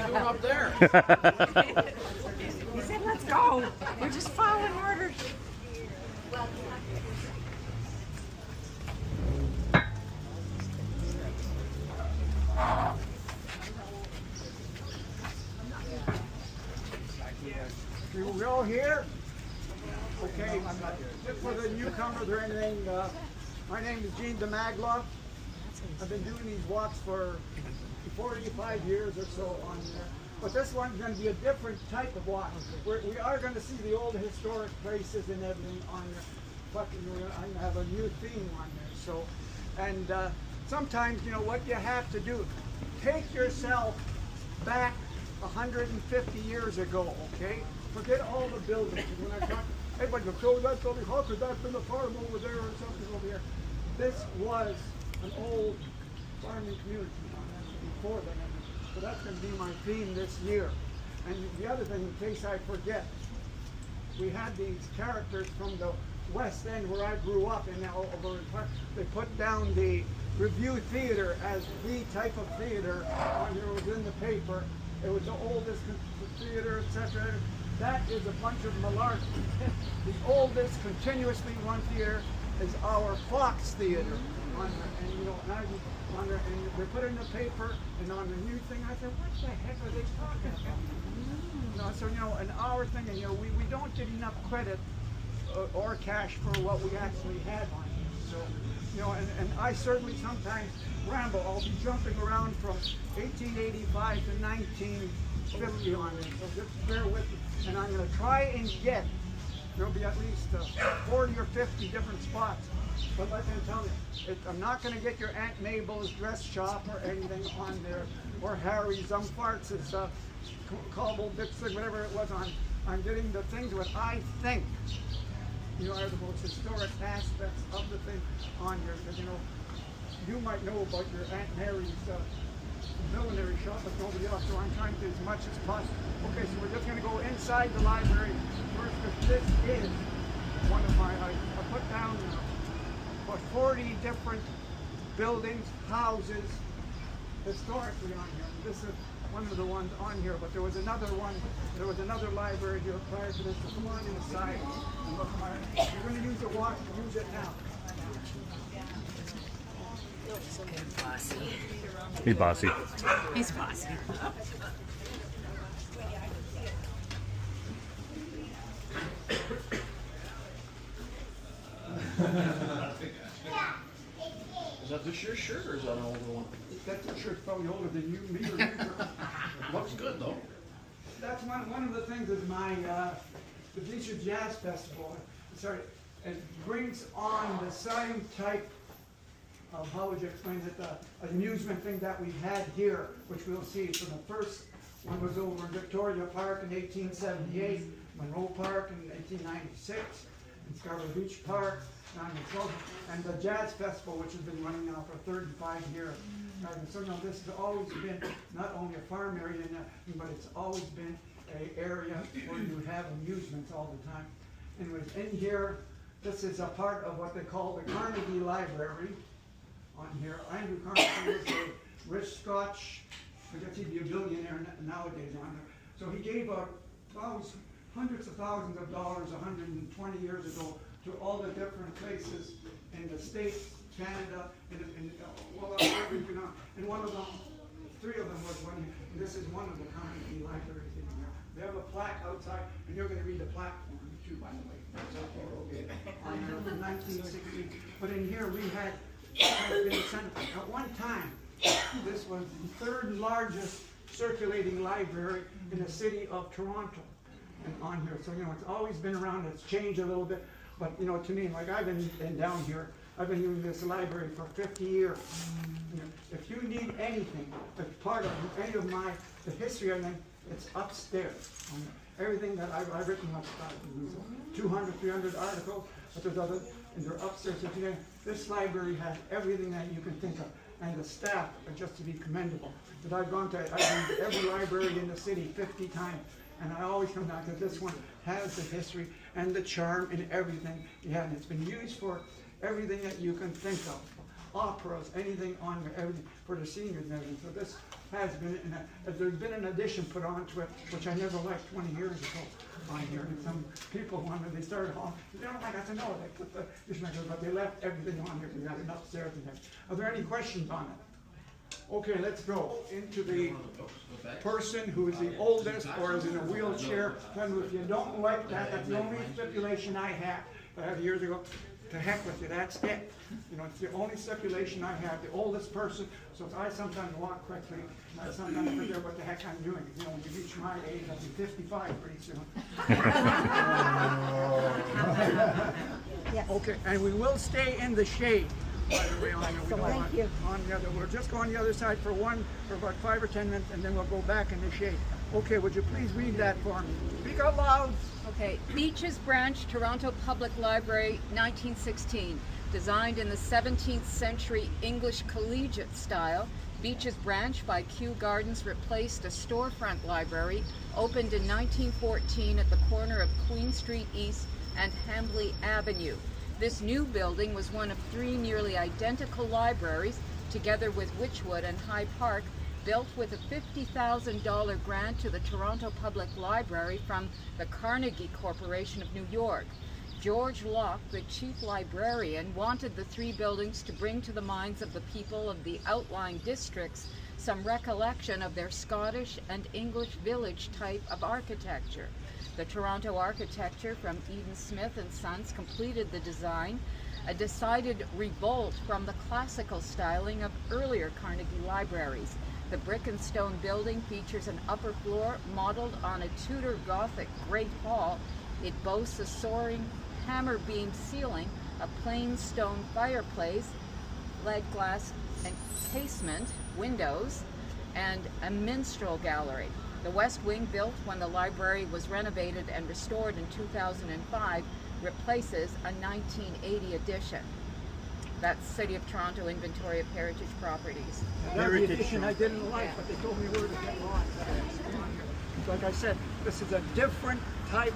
doing up there? He said, let's go. We're just following orders. We all here? Okay, just for the newcomers or anything, my name is Gene DeMagla. I've been doing these walks for 45 years or so on there. But this one's going to be a different type of walk. We are going to see the old historic places and everything on there. But I'm going to have a new theme on there. So, and sometimes, you know, what you have to do, take yourself back 150 years ago, okay? Forget all the buildings. When I talk, everybody goes, oh, that building, how could that have been a farm over there or something over here? This was an old farming community before that. So that's going to be my theme this year. And the other thing, in case I forget, we had these characters from the West End where I grew up in over in Park. They put down the Review Theater as the type of theater on here. It was in the paper. It was the oldest theater, etc. That is a bunch of malarkey. The oldest continuously run theater is our Fox Theater. And you know, and they put it in the paper, and on the new thing, I said, what the heck are they talking about? You know, so you know, an hour thing, and you know, we don't get enough credit or cash for what we actually had on here. So, you know, and I certainly sometimes ramble. I'll be jumping around from 1885 to 1950 on it. So just bear with me. And I'm going to try and get, there'll be at least 40 or 50 different spots. But like I tell you, I'm not going to get your Aunt Mabel's dress shop or anything on there, or Harry's Farts' Cobble Dixon, whatever it was on. I'm getting the things that I think, you know, are the most historic aspects of the thing on here. Because, you know, you might know about your Aunt Mary's millinery shop, but nobody else. So I'm trying to do as much as possible. Okay, so we're just going to go inside the library first, because this is one of my, I put down about 40 different buildings, houses, historically on here. This is one of the ones on here, but there was another one, there was another library here prior to this. So come on inside and look at it. You're going to use the watch, use it now. Good bossy. He's bossy. He's bossy. Is that this year's shirt, or is that an older one? That shirt's probably older than you, me, or you. Looks good, though. That's one of the things is my, the Beach Jazz Festival, sorry, it brings on the same type of, how would you explain it, the amusement thing that we had here, which we'll see. So the first one was over in Victoria Park in 1878, Monroe Park in 1896, and Scarborough Beach Park, and the Jazz Festival, which has been running now for 35 years. And so, you know, this has always been not only a farm area, but it's always been an area where you have amusements all the time. Anyways, in here, this is a part of what they call the Carnegie Library. On here, Andrew Carnegie was a rich Scotch, I guess he'd be a billionaire nowadays on there. So he gave hundreds of thousands of dollars 120 years ago to all the different places in the States, Canada, and one of them, 3 of them was one here. And this is one of the Carnegie Libraries in here. They have a plaque outside, and you're going to read the plaque for me too, by the way. That's okay. On here from 1960. But in here we had at one time, this was the 3rd largest circulating library in the city of Toronto. And on here, so you know, it's always been around. It's changed a little bit, but you know, to me, like I've been down here, I've been using this library for 50 years. You know, if you need anything, as part of any of the history of them, it's upstairs. Everything that I've written up about, 200, 300 articles, but there's other, and they're upstairs. So today, this library has everything that you can think of, and the staff are just to be commendable. But I've been to every library in the city 50 times, and I always come down to this one has the history and the charm and everything. Yeah, and it's been used for everything that you can think of. operas, anything on there, everything for the seniors and everything. So this has been, there's been an addition put onto it, which I never liked 20 years ago on here. And some people wanted, they started off, they don't like, I said, no, they put the, but they left everything on here. We got it upstairs and everything. Are there any questions on it? Okay, let's go into the person who is the oldest or is in a wheelchair. And if you don't like that, that's the only stipulation I had years ago. To heck with you, that's it. You know, it's the only stipulation I have, the oldest person. So if I sometimes walk quickly, I sometimes forget what the heck I'm doing. You know, when you reach my age, I'll be 55 pretty soon. Yes. Okay, and we will stay in the shade. By the way, Thank you. on the other, we'll just go on the other side for about 5 or 10 minutes, and then we'll go back in the shade. Okay, would you please read that for me? Speak out loud. Okay, Beaches Branch, Toronto Public Library, 1916. Designed in the 17th century English collegiate style, Beaches Branch by Kew Gardens replaced a storefront library opened in 1914 at the corner of Queen Street East and Hambley Avenue. This new building was one of 3 nearly identical libraries, together with Witchwood and High Park, built with a $50,000 grant to the Toronto Public Library from the Carnegie Corporation of New York. George Locke, the chief librarian, wanted the 3 buildings to bring to the minds of the people of the outlying districts some recollection of their Scottish and English village type of architecture. The Toronto architecture from Eden Smith and Sons completed the design, a decided revolt from the classical styling of earlier Carnegie libraries. The brick and stone building features an upper floor modeled on a Tudor Gothic Great Hall. It boasts a soaring hammer beam ceiling, a plain stone fireplace, lead glass and casement windows, and a minstrel gallery. The West Wing, built when the library was renovated and restored in 2005, replaces a 1980 addition. That's City of Toronto Inventory of Heritage Properties. That's the addition I didn't like, but they told me where to get lost. Like I said, this is a different type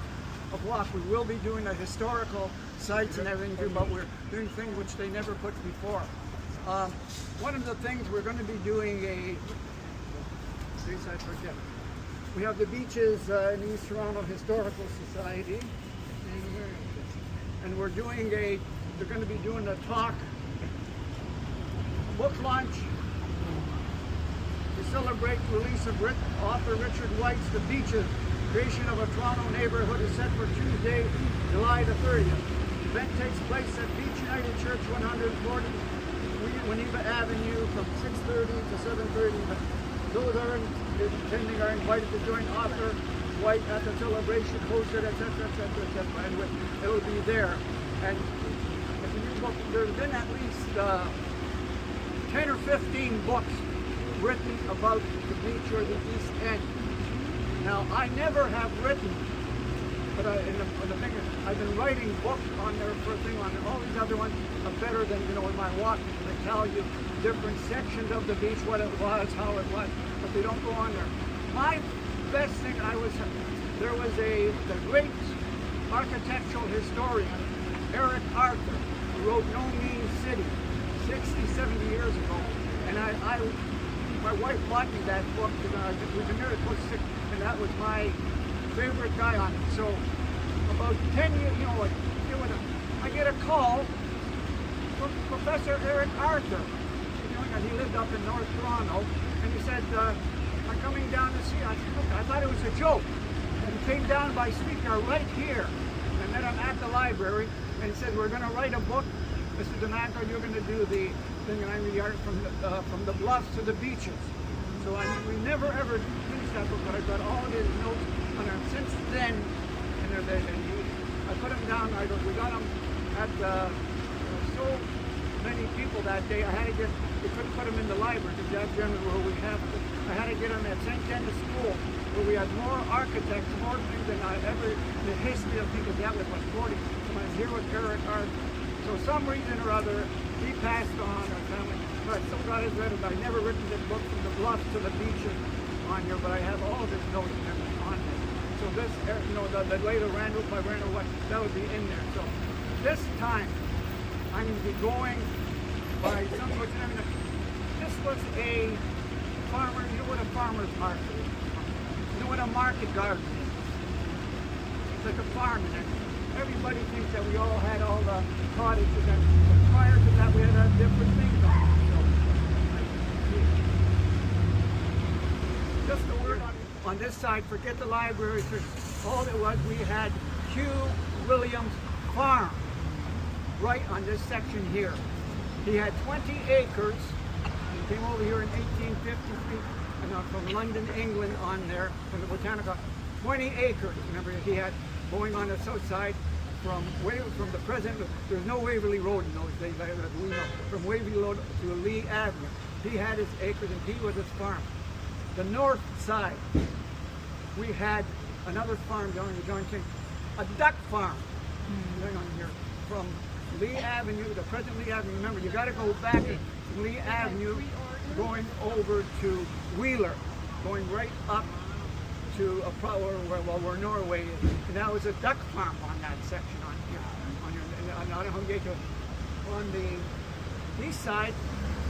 of walk. We will be doing the historical sites and everything, but we're doing things which they never put before. One of the things we're going to be doing I forget. We have the beaches in East Toronto Historical Society, and we're doing they're going to be doing a talk, book launch to celebrate the release of author Richard White's The Beaches. Creation of a Toronto neighborhood is set for Tuesday, July the 30th. The event takes place at Beach United Church, 140 Winneba Avenue, from 6:30 to 7:30. Those attending are invited to join author White at the celebration, hosted, etc., etc., etc., and it'll be there. And if you look, there's been at least 10 or 15 books written about the beach or the East End. Now, I never have written, but I've been writing books on there for a thing on there. All these other ones are better than, in my walk, they tell you different sections of the beach, what it was, how it was, but they don't go on there. My best thing, there was the great architectural historian, Eric Arthur, who wrote No Mean City 60, 70 years ago, and my wife bought me that book, we've been married for 6, and that was my favorite guy on it. So about 10 years, I get a call from Professor Eric Arthur. He lived up in North Toronto, and he said, I'm coming down to see you. I said, okay. I thought it was a joke. And he came down by streetcar right here. I met him at the library, and he said, we're going to write a book. Mr. DeMacro, you're going to do the thing, and I'm the art from the bluffs to the beaches. So we never ever finished that book, but I got all of his notes on him since then. I put him down. We got him at so many people that day. We couldn't put him in the library because that's generally where we have it. I had to get him at St. Denis School, where we had more architects, more things than I ever in the history of people dealt with, was 40. So I was here with Eric Arthur. So some reason or other, he passed on our family. But I still got his read. I never written this book from the bluffs to the beaches on here, but I have all of his notes and everything on this. So this, the later Randall by Randall White, that would be in there. So this time, I'm going to be going by some sort. I mean, this was a farmer. You know what a farmer's market is? You know what a market garden is? It's like a farm, and everybody thinks that we all had all the cottages, and prior to that we had different things on. So, just a word on this side. Forget the library. All it was, we had Hugh Williams Farm right on this section here. He had 20 acres. He came over here in 1853 from London, England, on there from the Botanical. 20 acres. Remember, he had going on the south side from the present. There's no Waverly Road in those days, as we know. From Waverly Road to Lee Avenue, he had his acres, and he was his farm. The north side, we had another farm down in John King, a duck farm. Going on here from Lee Avenue, the present Lee Avenue. Remember, you got to go back to Lee Avenue, going over to Wheeler, going right up to where Norway is. And that was a duck farm on that section on here. On the east side,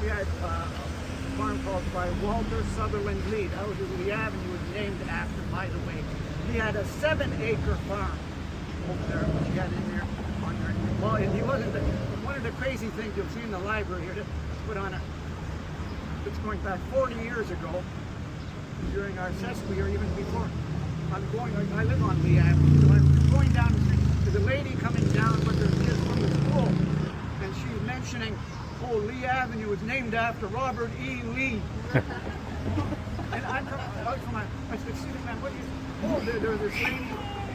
we had a farm called by Walter Sutherland Lee. That was what Lee Avenue was named after, by the way. He had a 7-acre farm over there, which he had in there on there. Well, and he wasn't one of the crazy things you'll see in the library here. Put on a. It's going back 40 years ago, during our session, or even before. I live on Lee Avenue, so I'm going down the street. There's a lady coming down with her kids from the school, and she's mentioning, oh, Lee Avenue was named after Robert E. Lee. And I said, excuse me, man, what do you? Oh, there's this lady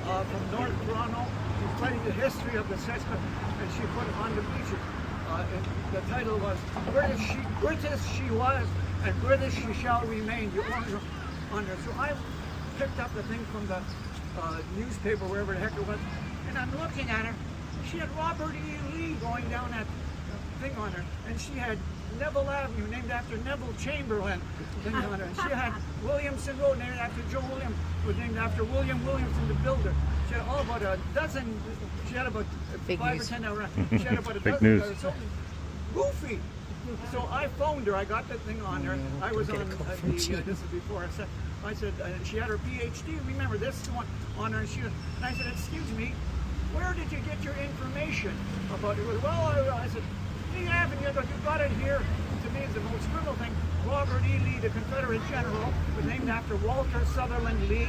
from North Toronto. She studied the history of the Seska, and she put it on the bleachers. And the title was British she was, and British she shall remain. You want to on there. So I picked up the thing from the newspaper, wherever the heck it was, and I'm looking at her. She had Robert E. Lee going down that thing on her, and she had Neville Avenue named after Neville Chamberlain thing on her. And she had Williamson Road named after Joe Williams, was named after William Williamson, the builder. She had about a dozen. She had about Big 5 news. or 10 around. She had about a Big dozen. news. So goofy. So I phoned her. I got the thing on her. I was on this is before I said she had her PhD. Remember this one on her, and I said, excuse me, where did you get your information about it? Well, I said, Lee Avenue. You got it here. To me, it's the most criminal thing. Robert E. Lee, the Confederate general, was named after Walter Sutherland Lee,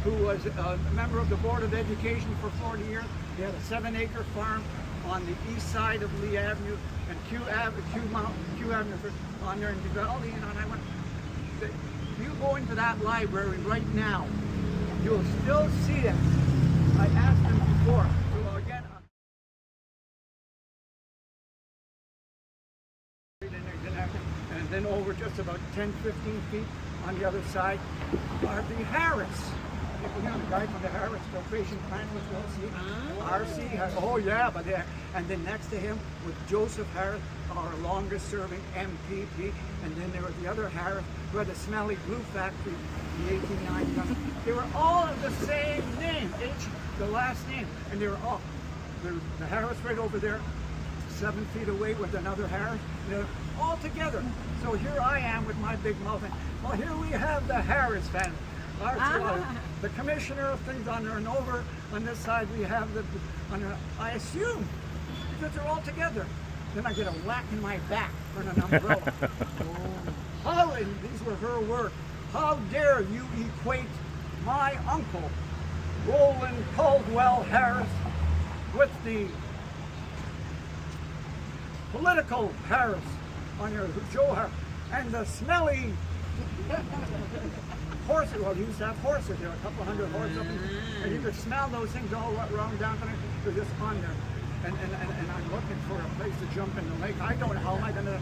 who was a member of the Board of Education for 40 years. He had a 7-acre farm on the east side of Lee Avenue, and Q Avenue on there in Valley. And I went, you go into that library right now, you'll still see it. I asked them before. So again, and then over just about 10-15 feet on the other side are the Harris. You know, the guy from the Harris Filtration Plant was RC. Oh yeah, but yeah. And then next to him was Joseph Harris, our longest serving MPP. And then there was the other Harris who had the Smelly Glue Factory in the 1890s. They were all of the same name, the last name. And they were all, the Harris right over there, 7 feet away with another Harris. They're all together. So here I am with my big mouth. Well, here we have the Harris family. The commissioner of things on there, and over on this side we have I assume, because they're all together. Then I get a whack in my back for an umbrella. And these were her words. How dare you equate my uncle, Roland Caldwell Harris, with the political Harris on your Joe Harris, and the smelly horses. Well, you used to have horses. There were a couple hundred horses up, and you could smell those things all around down there. They're just on there. And I'm looking for a place to jump in the lake. I don't know how am I gonna.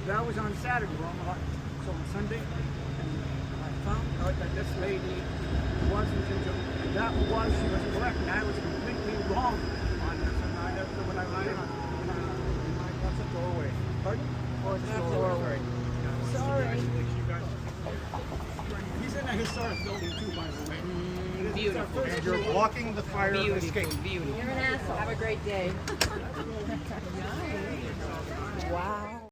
That was on Saturday. So on Sunday, and I found out that this lady wasn't into. She was correct, and I was completely wrong on this. And I never when I went on. What's the doorway? Pardon? Oh, it's the doorway. Sorry. He's in a historic building too, by the way. Beautiful. And you're blocking the fire of escape. Beautiful. You're an asshole. Have a great day. Wow.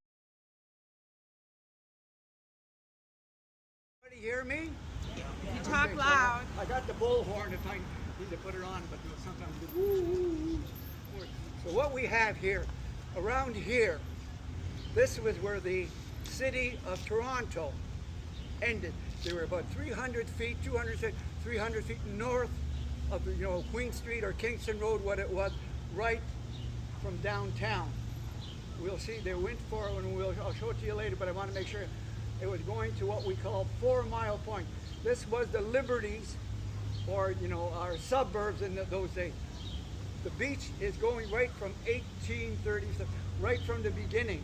hear me? You talk loud. I got the bullhorn if I need to put it on, but sometimes the woo. So what we have here, around here, this was where the city of Toronto ended. They were about 300 feet, 200 feet, 300 feet north of Queen Street or Kingston Road, what it was, right from downtown. We'll see, they went for it, and I'll show it to you later, but I want to make sure it was going to what we call 4 Mile Point. This was the Liberties, or our suburbs in those days. The beach is going right from 1830, right from the beginning.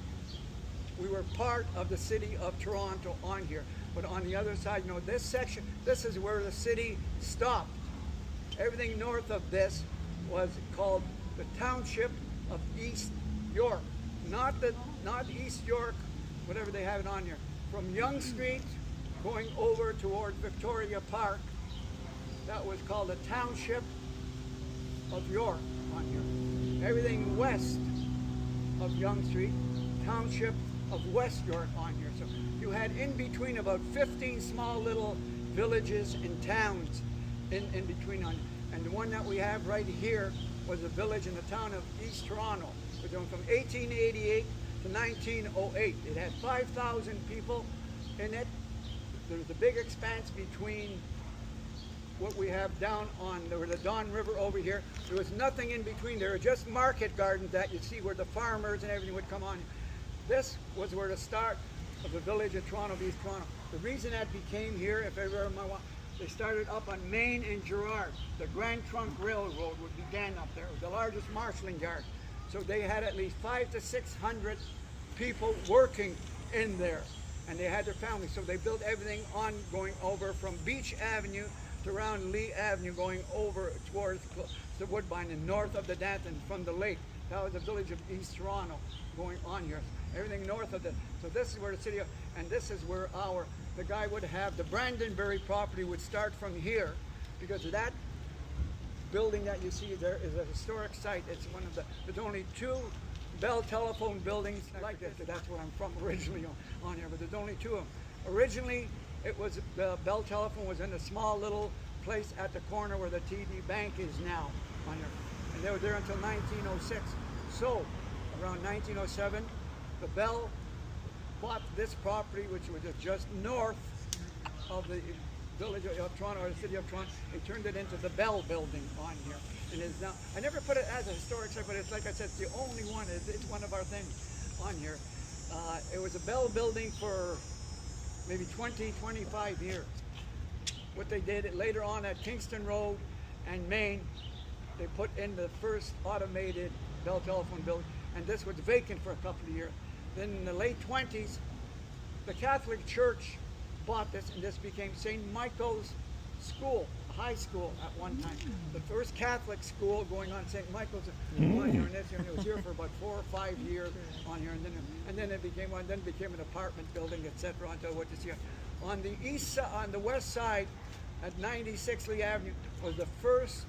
We were part of the city of Toronto on here. But on the other side, this section, this is where the city stopped. Everything north of this was called the Township of East York. Not East York, whatever they have it on here. From Yonge Street going over toward Victoria Park, that was called the Township of York on here. Everything west of Yonge Street, Township of West York on here. So you had in between about 15 small little villages and towns in between on. And the one that we have right here was a village in the town of East Toronto. It was from 1888 to 1908. It had 5,000 people in it. There was a big expanse between what we have down on the Don River over here. There was nothing in between. There were just market gardens that you'd see where the farmers and everything would come on. This was where the start of the village of Toronto, East Toronto. The reason that became here, if ever they started up on Main and Gerrard. The Grand Trunk Railroad began up there. It was the largest marshalling yard. So they had at least 500 to 600 people working in there, and they had their families. So they built everything on going over from Beach Avenue to around Lee Avenue, going over towards the Woodbine and north of the Danton from the lake. That was the village of East Toronto going on here. Everything north of the, so this is where the city, and this is where the guy would have, the Brandonbury property would start from here, because of that building that you see there is a historic site. It's one of there's only 2 Bell telephone buildings like this. That's where I'm from originally on here, but there's only 2 of them. Originally, it was, the Bell telephone was in a small little place at the corner where the TD Bank is now on here. And they were there until 1906. So, around 1907, the Bell bought this property, which was just north of the village of Toronto, or the city of Toronto. They turned it into the Bell building on here. And it's now, I never put it as a historic site, but it's like I said, it's the only one, it's one of our things on here. It was a Bell building for maybe 20, 25 years. What they did later on at Kingston Road and Main, they put in the first automated Bell telephone building, and this was vacant for a couple of years. Then in the late 20s, the Catholic Church bought this, and this became St. Michael's School, a high school at one time. The first Catholic school going on St. Michael's on here, and it was here for about 4 or 5 years on here, and then it became one, then became an apartment building, etc. Until what you see on the east side, on the west side, at 96 Lee Avenue, was the first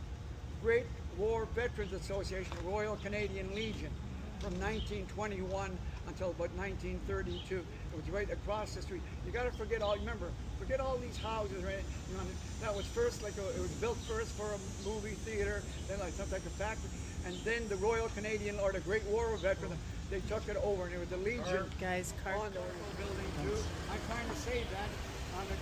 Great War Veterans Association, Royal Canadian Legion, from 1921 until about 1932. It was right across the street. You got to forget all these houses, right? That was first it was built first for a movie theater, then like something like a factory, and then the Royal Canadian or the Great War Veterans, they took it over, and it was the Legion on the building too. I'm trying to save that.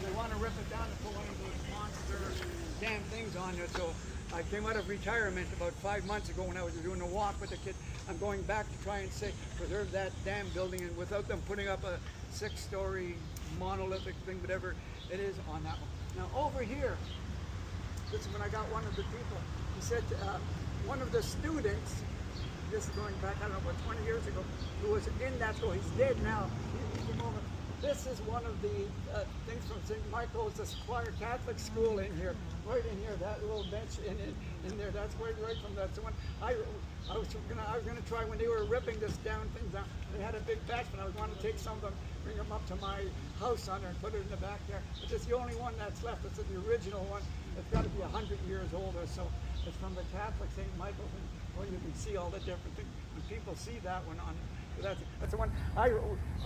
They want to rip it down and put one of those monster damn things on there. So I came out of retirement about 5 months ago when I was doing a walk with the kid. I'm going back to try and preserve that damn building, and without them putting up a 6-story monolithic thing, whatever it is on that one. Now over here, this is when I got one of the people. He said one of the students, this is going back, I don't know, about 20 years ago, who was in that school. He's dead now. He came over. This is one of the things from St. Michael's, the Squire Catholic School in here, right in here, that little bench in there. That's right from that. So when I was gonna try, when they were ripping this down things down, they had a big batch, and I was going to take some of them, bring them up to my house on there and put it in the back there. But it's the only one that's left. It's the original one. It's got to be 100 years old or so. It's from the Catholic St. Michael's, and well, you can see all the different things. when people see that one on, that's the one I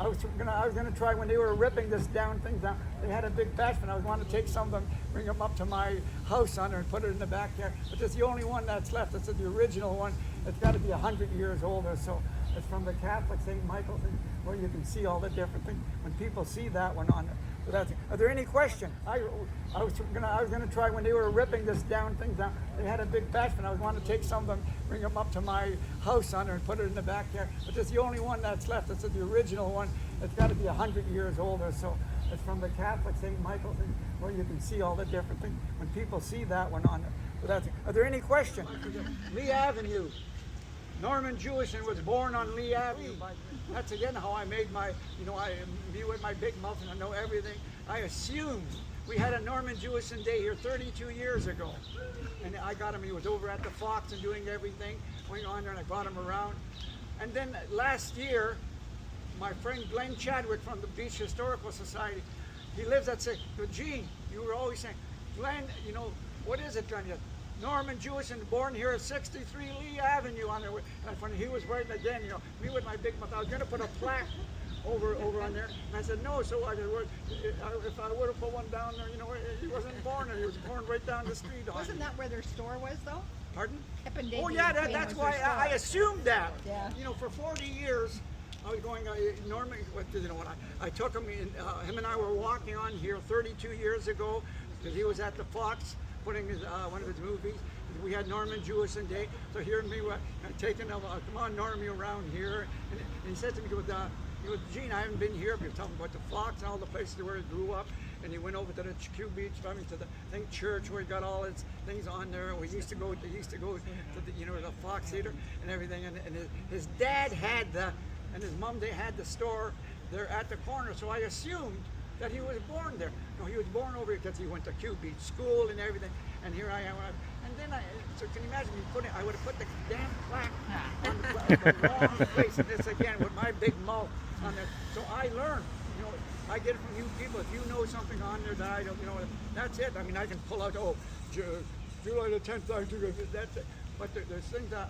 was gonna try when they were ripping this things down. They had a big batch, and I was wanting to take some of them, bring them up to my house on there, and put it in the backyard. But it's the only one that's left. It's the original one. It's got to be 100 years old or so. It's from the Catholic St. Michael's, where you can see all the different things. When people see that one on there. Are there any questions? I was gonna try when they were ripping things down. They had a big batch, and I was wanting to take some of them, bring them up to my house on there, and put it in the backyard. But it's the only one that's left. It's the original one. It's got to be 100 years old or so. It's from the Catholic St. Michael's, where you can see all the different things. When people see that one on there. Are there any questions? Lee Avenue. Norman Jewison was born on Lee Avenue. That's again how I made my, me with my big mouth and I know everything. I assumed we had a Norman Jewison Day here 32 years ago. And I got him, he was over at the Fox and doing everything, going on there, and I brought him around. And then last year, my friend Glenn Chadwick from the Beach Historical Society, he lives at, Gene, you were always saying, Glenn, what is it, Glenn? Norman Jewison, born here at 63 Lee Avenue on there. And when he was right again, me with my big mouth, I was going to put a plaque over on there. And I said, no, so I said, if I would have put one down there, he wasn't born there. He was born right down the street. Wasn't that where their store was, though? Pardon? Oh, yeah, that's why I assumed that. Yeah. For 40 years, I was going, Norman, when I took him, him and I were walking on here 32 years ago, because he was at the Fox, putting one of his movies. We had Norman Jewison Day, so here me taking him, come on Norman, around here. And he said to me, he goes, Gene, I haven't been here, but he was talking about the Fox and all the places where he grew up. And he went over to the Q Beach, to the church where he got all his things on there. We used to go to the Fox Theater and everything. And his dad had and his mom, they had the store there at the corner. So I assumed that he was born there. No, he was born over here because he went to Q Beach School and everything. And here I am. And then so can you imagine me I would have put the damn plaque on the wrong place. And this again with my big mouth on there. So I learned, I get it from you people. If you know something on there that I don't, that's it. I mean, I can pull out, July the 10th, that's it. But there's things that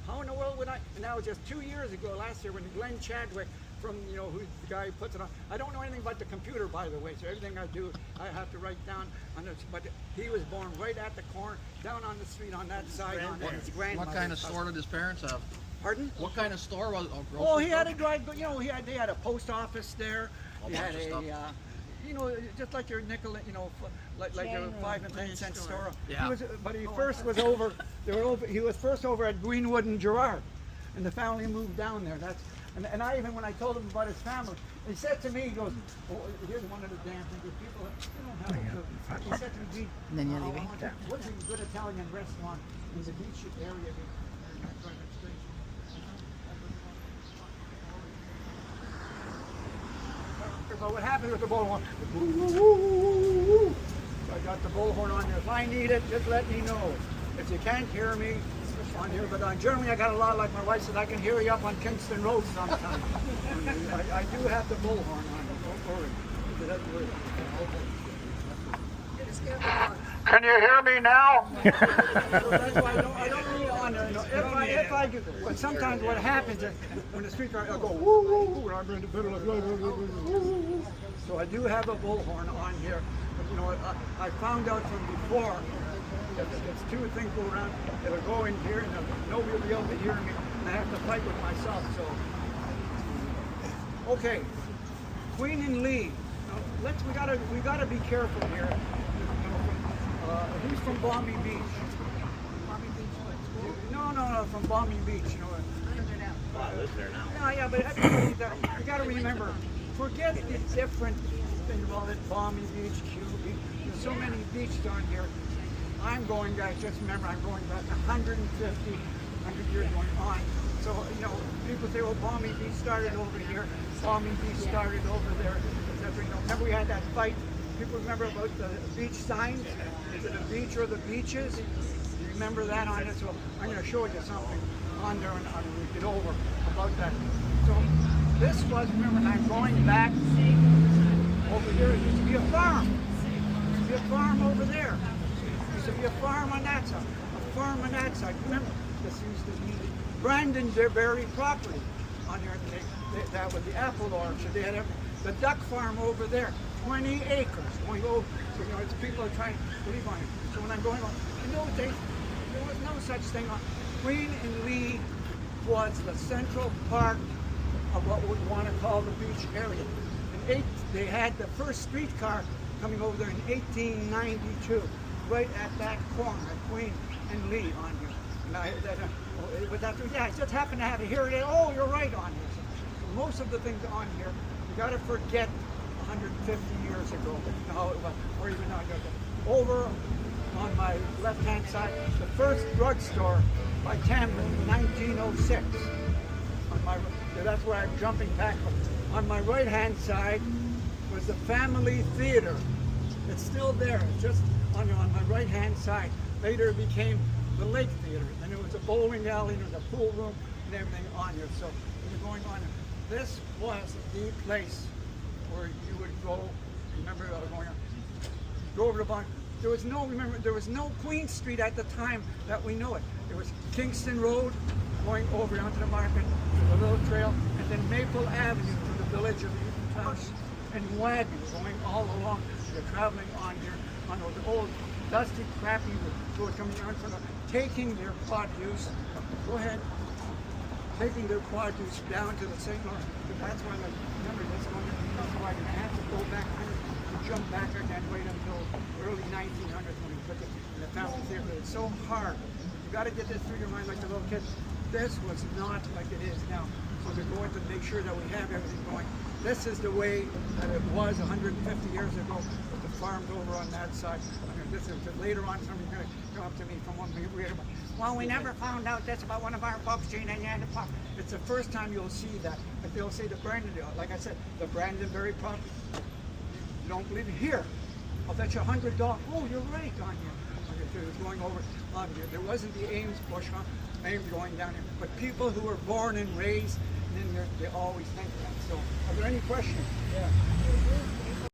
how in the world would I, and that was just 2 years ago, last year, when Glenn Chadwick, from, who's the guy who puts it on. I don't know anything about the computer, by the way, so everything I do, I have to write down on this. But he was born right at the corner, down on the street on that side. What kind of store did his parents have? Pardon? What kind of store was it? Oh, he had a they had a post office there. He had just like your nickel, like your 5 and 10 cent store. Yeah. But he first was over. He was first over at Greenwood and Gerard, and the family moved down there. And I even, when I told him about his family, he said to me, he goes, here's one of the damn things. People don't have a clue. He said to me, Gene, and then you're leaving. What is a good Italian restaurant in the beach area? But what happened with the bullhorn? So I got the bullhorn on there. If I need it, just let me know. If you can't hear me on here, but generally I got a lot, like my wife said, I can hear you up on Kingston Road sometimes. I do have the bullhorn on. Don't worry. Can you hear me now? That's why I don't need it on there. If I do, but sometimes what happens is when the speaker, I'll go woo woo woo, and I'm in the middle of woo. So I do have a bullhorn on here. But, I found out from before that there's two things go around. It'll go in here, and nobody will be able to hear me, and I have to fight with myself. So, okay, Queen and Lee. Now, we gotta be careful here. Who's from Balmy Beach? Balmy Beach? No, from Balmy Beach. I live there now. Yeah, but everybody, you got to remember, forget the different things about it. Balmy Beach, Q Beach. There's so many beaches on here. I'm going back. Just remember, I'm going back 100 years going on. So people say, "Well, Balmy Beach started over here. Balmy Beach started over there." Remember we had that fight. People remember about the beach signs? Is it a beach or the beaches? You remember that on it? So I'm going to show you something on there and we get over about that. So this was, remember, I'm going back over here. It used to be a farm. There used to be a farm over there. There used to be a farm on that side. A farm on that side. Remember, this used to be Brandonberry property on here. That was the apple orchard. They had the duck farm over there, 20 acres. Going over, you know, it's people are trying to live on it. So when I'm going on, in those days, there was no such thing. Queen and Lee was the central part of what we want to call the beach area. They had the first streetcar coming over there in 1892, right at that corner, at Queen and Lee on here. And I just happened to have it here. Oh, you're right on here. So most of the things on here, you got to forget 150 years ago how it was, or even now. Over on my left-hand side, the first drugstore by Tamlin in 1906. That's where I'm jumping back. On my right-hand side was the Family Theater. It's still there, just on my right-hand side. Later it became the Lake Theater, and it was a bowling alley, there was a pool room, and everything on here. So we're going on. This was the place where you would go. Remember going on? Go over the barn. There was no Queen Street at the time that we know it. It was Kingston Road going over onto the market, to the little trail, and then Maple Avenue to the village of Newtown, and wagons going all along. You're traveling on here on those old dusty, crappy roads coming around from taking their produce. Go ahead. Taking their produce down to the St. Lawrence. That's why, remember, that's going to why I have to go back to jump back again, wait until early 1900s when we put it in the Family Theater. It's so hard. You got to get this through your mind like the little kids. This was not like it is now. So we're going to make sure that we have everything going. This is the way that it was 150 years ago with the farms over on that side. This is later on somebody's going to come up to me from one we read about. Well, we never found out this about one of our folks, Gene, and the pop. It's the first time you'll see that. But they'll say the Brandondale, like I said, the Brandonberry property. You don't believe it? Here, I'll bet you $100. Oh, you're right on here. It was going over on here. There wasn't the Ames bush, Ames going down here. But people who were born and raised in there, they always think that. So, are there any questions? Yeah.